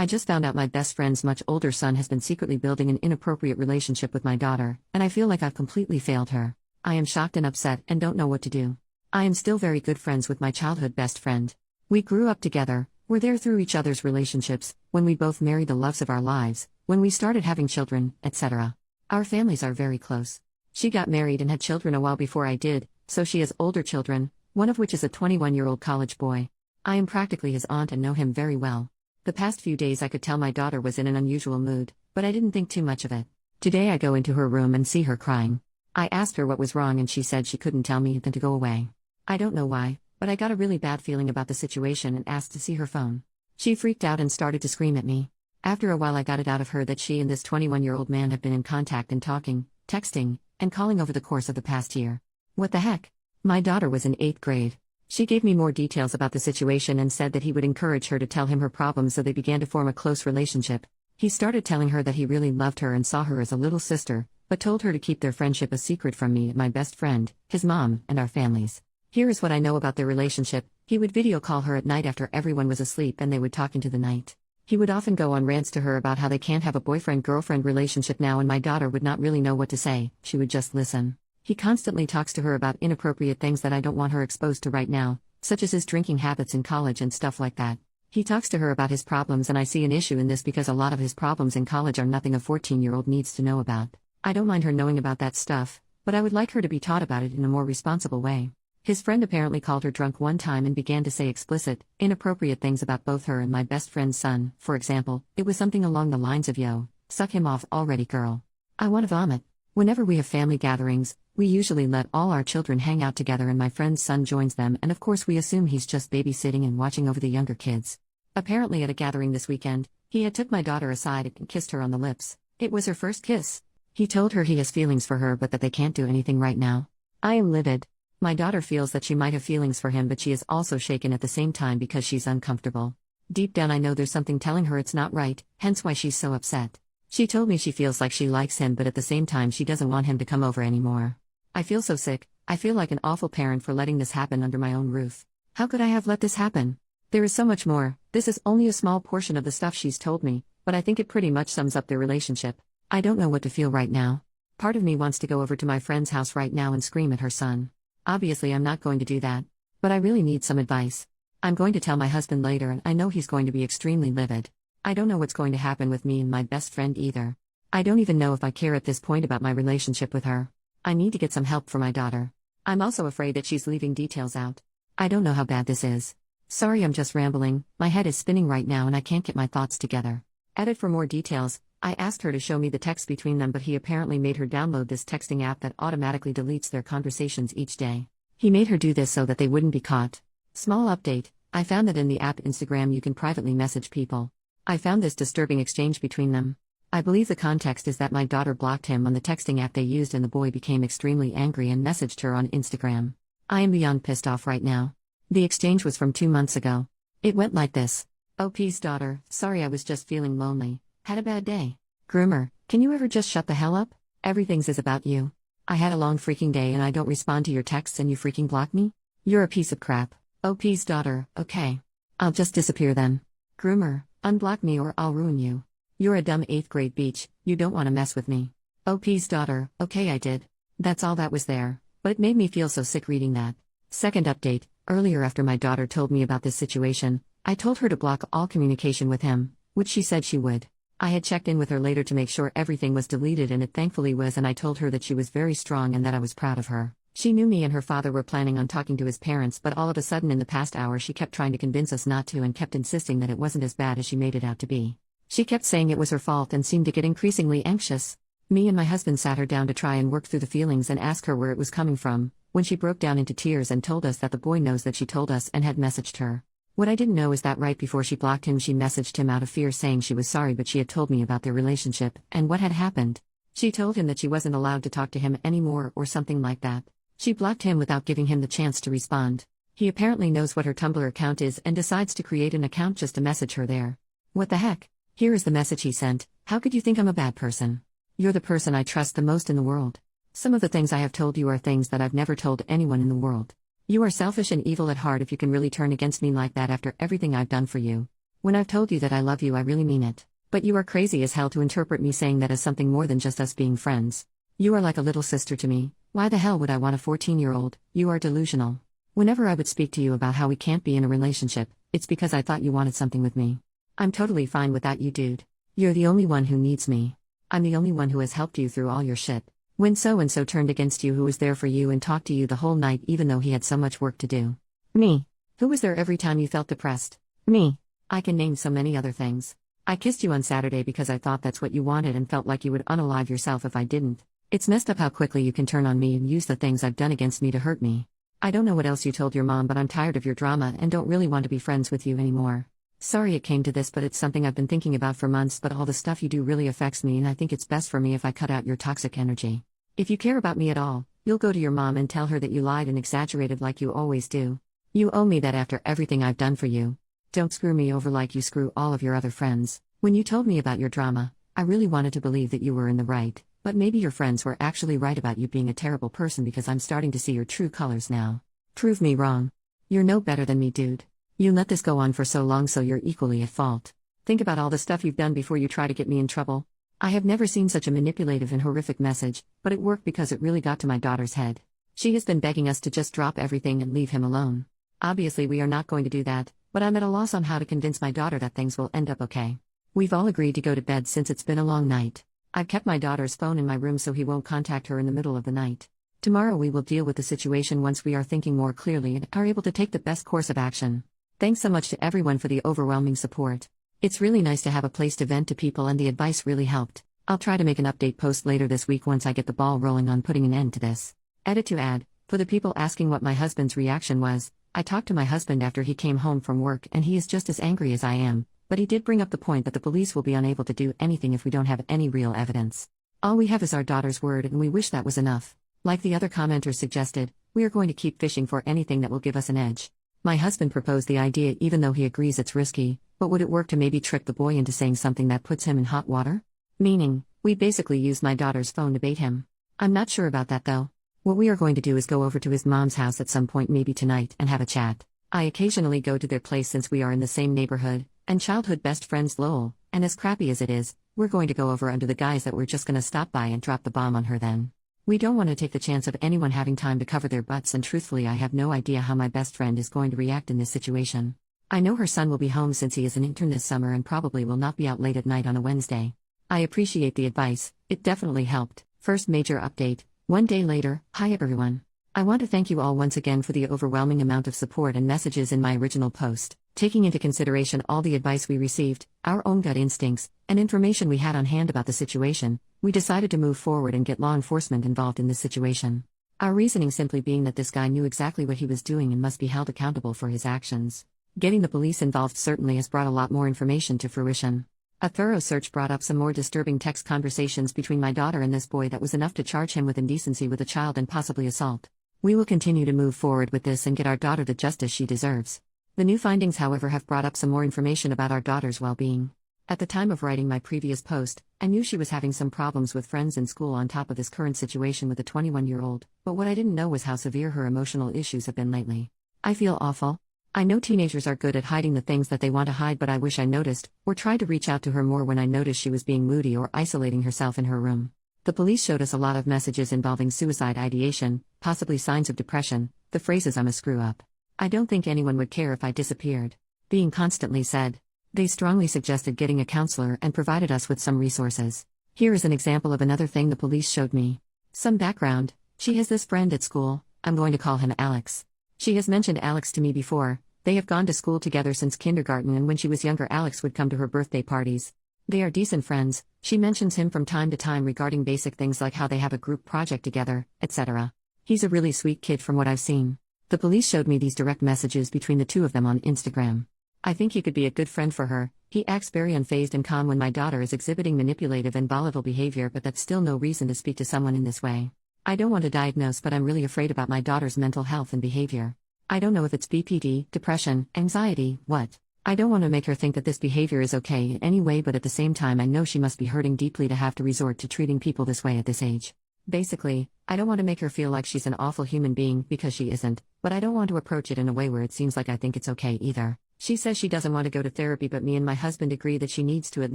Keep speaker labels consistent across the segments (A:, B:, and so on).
A: I just found out my best friend's much older son has been secretly building an inappropriate relationship with my daughter, and I feel like I've completely failed her. I am shocked and upset and don't know what to do. I am still very good friends with my childhood best friend. We grew up together, were there through each other's relationships, when we both married the loves of our lives, when we started having children, etc. Our families are very close. She got married and had children a while before I did, so she has older children, one of which is a 21-year-old college boy. I am practically his aunt and know him very well. The past few days I could tell my daughter was in an unusual mood, but I didn't think too much of it. Today I go into her room and see her crying. I asked her what was wrong and she said she couldn't tell me then to go away. I don't know why, but I got a really bad feeling about the situation and asked to see her phone. She freaked out and started to scream at me. After a while I got it out of her that she and this 21-year-old man have been in contact and talking, texting, and calling over the course of the past year. What the heck? My daughter was in 8th grade. She gave me more details about the situation and said that he would encourage her to tell him her problems, so they began to form a close relationship. He started telling her that he really loved her and saw her as a little sister, but told her to keep their friendship a secret from me and my best friend, his mom, and our families. Here is what I know about their relationship. He would video call her at night after everyone was asleep and they would talk into the night. He would often go on rants to her about how they can't have a boyfriend-girlfriend relationship now, and my daughter would not really know what to say, she would just listen. He constantly talks to her about inappropriate things that I don't want her exposed to right now, such as his drinking habits in college and stuff like that. He talks to her about his problems, and I see an issue in this because a lot of his problems in college are nothing a 14-year-old needs to know about. I don't mind her knowing about that stuff, but I would like her to be taught about it in a more responsible way. His friend apparently called her drunk one time and began to say explicit, inappropriate things about both her and my best friend's son. For example, it was something along the lines of, "Yo, suck him off already, girl. I want to vomit." Whenever we have family gatherings, we usually let all our children hang out together and my friend's son joins them, and of course we assume he's just babysitting and watching over the younger kids. Apparently at a gathering this weekend, he had took my daughter aside and kissed her on the lips. It was her first kiss. He told her he has feelings for her but that they can't do anything right now. I am livid. My daughter feels that she might have feelings for him, but she is also shaken at the same time because she's uncomfortable. Deep down I know there's something telling her it's not right, hence why she's so upset. She told me she feels like she likes him, but at the same time she doesn't want him to come over anymore. I feel so sick. I feel like an awful parent for letting this happen under my own roof. How could I have let this happen? There is so much more. This is only a small portion of the stuff she's told me, but I think it pretty much sums up their relationship. I don't know what to feel right now. Part of me wants to go over to my friend's house right now and scream at her son. Obviously I'm not going to do that. But I really need some advice. I'm going to tell my husband later and I know he's going to be extremely livid. I don't know what's going to happen with me and my best friend either. I don't even know if I care at this point about my relationship with her. I need to get some help for my daughter. I'm also afraid that she's leaving details out. I don't know how bad this is. Sorry, I'm just rambling. My head is spinning right now and I can't get my thoughts together. Edit for more details. I asked her to show me the text between them, but he apparently made her download this texting app that automatically deletes their conversations each day. He made her do this so that they wouldn't be caught. Small update. I found that in the app Instagram you can privately message people. I found this disturbing exchange between them. I believe the context is that my daughter blocked him on the texting app they used and the boy became extremely angry and messaged her on Instagram. I am beyond pissed off right now. The exchange was from 2 months ago. It went like this. OP's daughter, sorry I was just feeling lonely. Had a bad day. Groomer, can you ever just shut the hell up? Everything's is about you. I had a long freaking day and I don't respond to your texts and you freaking block me? You're a piece of crap. OP's daughter, okay. I'll just disappear then. Groomer, unblock me or I'll ruin you. You're a dumb 8th grade beach, you don't want to mess with me. OP's daughter, okay I did. That's all that was there, but it made me feel so sick reading that. Second update, earlier after my daughter told me about this situation, I told her to block all communication with him, which she said she would. I had checked in with her later to make sure everything was deleted and it thankfully was, and I told her that she was very strong and that I was proud of her. She knew me and her father were planning on talking to his parents, but all of a sudden in the past hour she kept trying to convince us not to and kept insisting that it wasn't as bad as she made it out to be. She kept saying it was her fault and seemed to get increasingly anxious. Me and my husband sat her down to try and work through the feelings and ask her where it was coming from, when she broke down into tears and told us that the boy knows that she told us and had messaged her. What I didn't know is that right before she blocked him she messaged him out of fear saying she was sorry but she had told me about their relationship and what had happened. She told him that she wasn't allowed to talk to him anymore or something like that. She blocked him without giving him the chance to respond. He apparently knows what her Tumblr account is and decides to create an account just to message her there. What the heck? Here is the message he sent. How could you think I'm a bad person? You're the person I trust the most in the world. Some of the things I have told you are things that I've never told anyone in the world. You are selfish and evil at heart if you can really turn against me like that after everything I've done for you. When I've told you that I love you, I really mean it. But you are crazy as hell to interpret me saying that as something more than just us being friends. You are like a little sister to me. Why the hell would I want a 14-year-old? You are delusional. Whenever I would speak to you about how we can't be in a relationship, it's because I thought you wanted something with me. I'm totally fine without you, dude. You're the only one who needs me. I'm the only one who has helped you through all your shit. When so-and-so turned against you, who was there for you and talked to you the whole night even though he had so much work to do? Me. Who was there every time you felt depressed? Me. I can name so many other things. I kissed you on Saturday because I thought that's what you wanted and felt like you would unalive yourself if I didn't. It's messed up how quickly you can turn on me and use the things I've done against me to hurt me. I don't know what else you told your mom, but I'm tired of your drama and don't really want to be friends with you anymore. Sorry it came to this, but it's something I've been thinking about for months, but all the stuff you do really affects me and I think it's best for me if I cut out your toxic energy. If you care about me at all, you'll go to your mom and tell her that you lied and exaggerated like you always do. You owe me that after everything I've done for you. Don't screw me over like you screw all of your other friends. When you told me about your drama, I really wanted to believe that you were in the right, but maybe your friends were actually right about you being a terrible person because I'm starting to see your true colors now. Prove me wrong. You're no better than me, dude. You let this go on for so long, so you're equally at fault. Think about all the stuff you've done before you try to get me in trouble. I have never seen such a manipulative and horrific message, but it worked because it really got to my daughter's head. She has been begging us to just drop everything and leave him alone. Obviously we are not going to do that, but I'm at a loss on how to convince my daughter that things will end up okay. We've all agreed to go to bed since it's been a long night. I've kept my daughter's phone in my room so he won't contact her in the middle of the night. Tomorrow we will deal with the situation once we are thinking more clearly and are able to take the best course of action. Thanks so much to everyone for the overwhelming support. It's really nice to have a place to vent to people and the advice really helped. I'll try to make an update post later this week once I get the ball rolling on putting an end to this. Edit to add, for the people asking what my husband's reaction was, I talked to my husband after he came home from work and he is just as angry as I am, but he did bring up the point that the police will be unable to do anything if we don't have any real evidence. All we have is our daughter's word and we wish that was enough. Like the other commenters suggested, we are going to keep fishing for anything that will give us an edge. My husband proposed the idea even though he agrees it's risky, but would it work to maybe trick the boy into saying something that puts him in hot water? Meaning, we basically used my daughter's phone to bait him. I'm not sure about that though. What we are going to do is go over to his mom's house at some point, maybe tonight, and have a chat. I occasionally go to their place since we are in the same neighborhood, and childhood best friends Lowell, and as crappy as it is, we're going to go over under the guise that we're just gonna stop by and drop the bomb on her then. We don't want to take the chance of anyone having time to cover their butts, and truthfully I have no idea how my best friend is going to react in this situation. I know her son will be home since he is an intern this summer and probably will not be out late at night on a Wednesday. I appreciate the advice, it definitely helped. First major update. One day later. Hi everyone. I want to thank you all once again for the overwhelming amount of support and messages in my original post. Taking into consideration all the advice we received, our own gut instincts, and information we had on hand about the situation, we decided to move forward and get law enforcement involved in this situation. Our reasoning simply being that this guy knew exactly what he was doing and must be held accountable for his actions. Getting the police involved certainly has brought a lot more information to fruition. A thorough search brought up some more disturbing text conversations between my daughter and this boy that was enough to charge him with indecency with a child and possibly assault. We will continue to move forward with this and get our daughter the justice she deserves. The new findings, however, have brought up some more information about our daughter's well-being. At the time of writing my previous post, I knew she was having some problems with friends in school on top of this current situation with a 21-year-old, but what I didn't know was how severe her emotional issues have been lately. I feel awful. I know teenagers are good at hiding the things that they want to hide, but I wish I noticed, or tried to reach out to her more when I noticed she was being moody or isolating herself in her room. The police showed us a lot of messages involving suicide ideation, possibly signs of depression, the phrases "I'm a screw-up. I don't think anyone would care if I disappeared" being constantly said. They strongly suggested getting a counselor and provided us with some resources. Here is an example of another thing the police showed me. Some background: she has this friend at school, I'm going to call him Alex. She has mentioned Alex to me before. They have gone to school together since kindergarten, and when she was younger Alex would come to her birthday parties. They are decent friends. She mentions him from time to time regarding basic things like how they have a group project together, etc. He's a really sweet kid from what I've seen. The police showed me these direct messages between the two of them on Instagram. I think he could be a good friend for her. He acts very unfazed and calm when my daughter is exhibiting manipulative and volatile behavior, but that's still no reason to speak to someone in this way. I don't want to diagnose, but I'm really afraid about my daughter's mental health and behavior. I don't know if it's BPD, depression, anxiety, what. I don't want to make her think that this behavior is okay in any way, but at the same time I know she must be hurting deeply to have to resort to treating people this way at this age. Basically, I don't want to make her feel like she's an awful human being, because she isn't, but I don't want to approach it in a way where it seems like I think it's okay either. She says she doesn't want to go to therapy, but me and my husband agree that she needs to at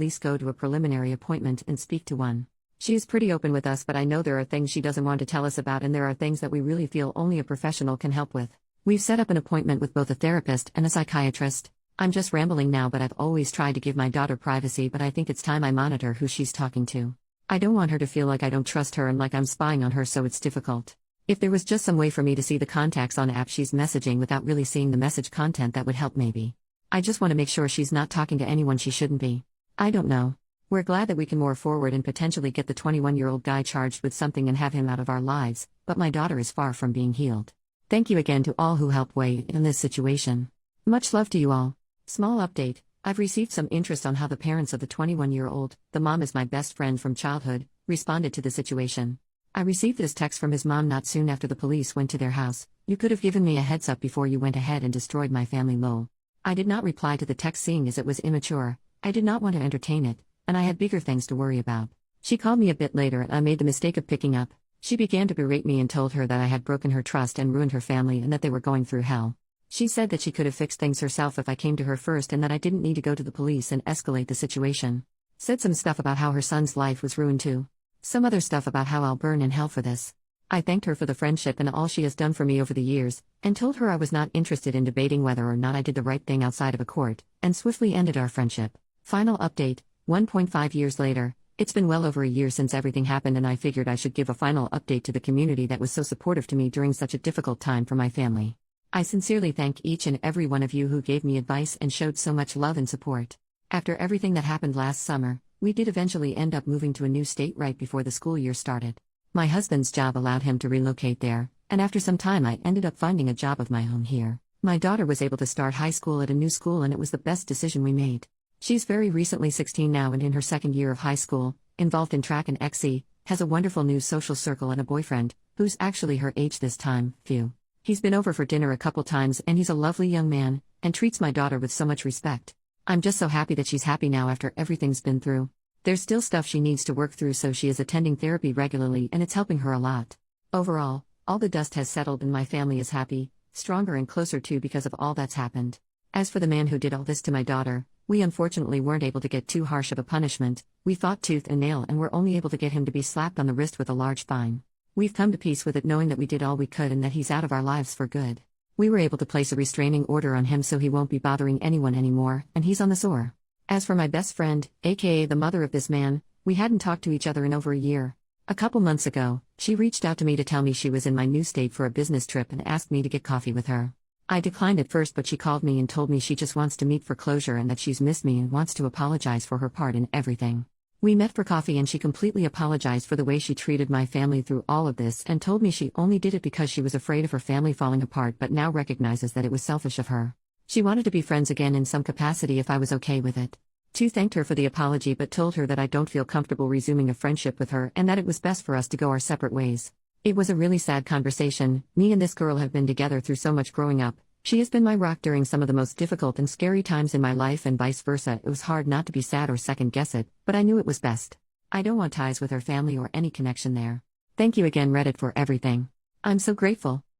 A: least go to a preliminary appointment and speak to one. She is pretty open with us, but I know there are things she doesn't want to tell us about, and there are things that we really feel only a professional can help with. We've set up an appointment with both a therapist and a psychiatrist. I'm just rambling now, but I've always tried to give my daughter privacy, but I think it's time I monitor who she's talking to. I don't want her to feel like I don't trust her and like I'm spying on her, so it's difficult. If there was just some way for me to see the contacts on app she's messaging without really seeing the message content, that would help maybe. I just want to make sure she's not talking to anyone she shouldn't be. I don't know. We're glad that we can move forward and potentially get the 21-year-old guy charged with something and have him out of our lives, but my daughter is far from being healed. Thank you again to all who helped weigh in this situation. Much love to you all. Small update, I've received some interest on how the parents of the 21-year-old, the mom is my best friend from childhood, responded to the situation. I received this text from his mom not soon after the police went to their house. "You could have given me a heads up before you went ahead and destroyed my family, lol." I did not reply to the text, seeing as it was immature. I did not want to entertain it, and I had bigger things to worry about. She called me a bit later and I made the mistake of picking up. She began to berate me and told her that I had broken her trust and ruined her family and that they were going through hell. She said that she could have fixed things herself if I came to her first and that I didn't need to go to the police and escalate the situation. Said some stuff about how her son's life was ruined too. Some other stuff about how I'll burn in hell for this. I thanked her for the friendship and all she has done for me over the years, and told her I was not interested in debating whether or not I did the right thing outside of a court, and swiftly ended our friendship. Final update, 1.5 years later. It's been well over a year since everything happened, and I figured I should give a final update to the community that was so supportive to me during such a difficult time for my family. I sincerely thank each and every one of you who gave me advice and showed so much love and support. After everything that happened last summer, we did eventually end up moving to a new state right before the school year started. My husband's job allowed him to relocate there, and after some time I ended up finding a job of my own here. My daughter was able to start high school at a new school, and it was the best decision we made. She's very recently 16 now and in her second year of high school, involved in track and XC, has a wonderful new social circle and a boyfriend, who's actually her age this time, phew. He's been over for dinner a couple times and he's a lovely young man, and treats my daughter with so much respect. I'm just so happy that she's happy now after everything's been through. There's still stuff she needs to work through, so she is attending therapy regularly and it's helping her a lot. Overall, all the dust has settled and my family is happy, stronger and closer too because of all that's happened. As for the man who did all this to my daughter, we unfortunately weren't able to get too harsh of a punishment. We fought tooth and nail and were only able to get him to be slapped on the wrist with a large fine. We've come to peace with it, knowing that we did all we could and that he's out of our lives for good. We were able to place a restraining order on him so he won't be bothering anyone anymore, and he's on the SOR. As for my best friend, aka the mother of this man, we hadn't talked to each other in over a year. A couple months ago, she reached out to me to tell me she was in my new state for a business trip and asked me to get coffee with her. I declined at first, but she called me and told me she just wants to meet for closure and that she's missed me and wants to apologize for her part in everything. We met for coffee and she completely apologized for the way she treated my family through all of this and told me she only did it because she was afraid of her family falling apart, but now recognizes that it was selfish of her. She wanted to be friends again in some capacity if I was okay with it. Tu thanked her for the apology but told her that I don't feel comfortable resuming a friendship with her and that it was best for us to go our separate ways. It was a really sad conversation. Me and this girl have been together through so much growing up. She has been my rock during some of the most difficult and scary times in my life and vice versa. It was hard not to be sad or second guess it, but I knew it was best. I don't want ties with her family or any connection there. Thank you again, Reddit, for everything. I'm so grateful.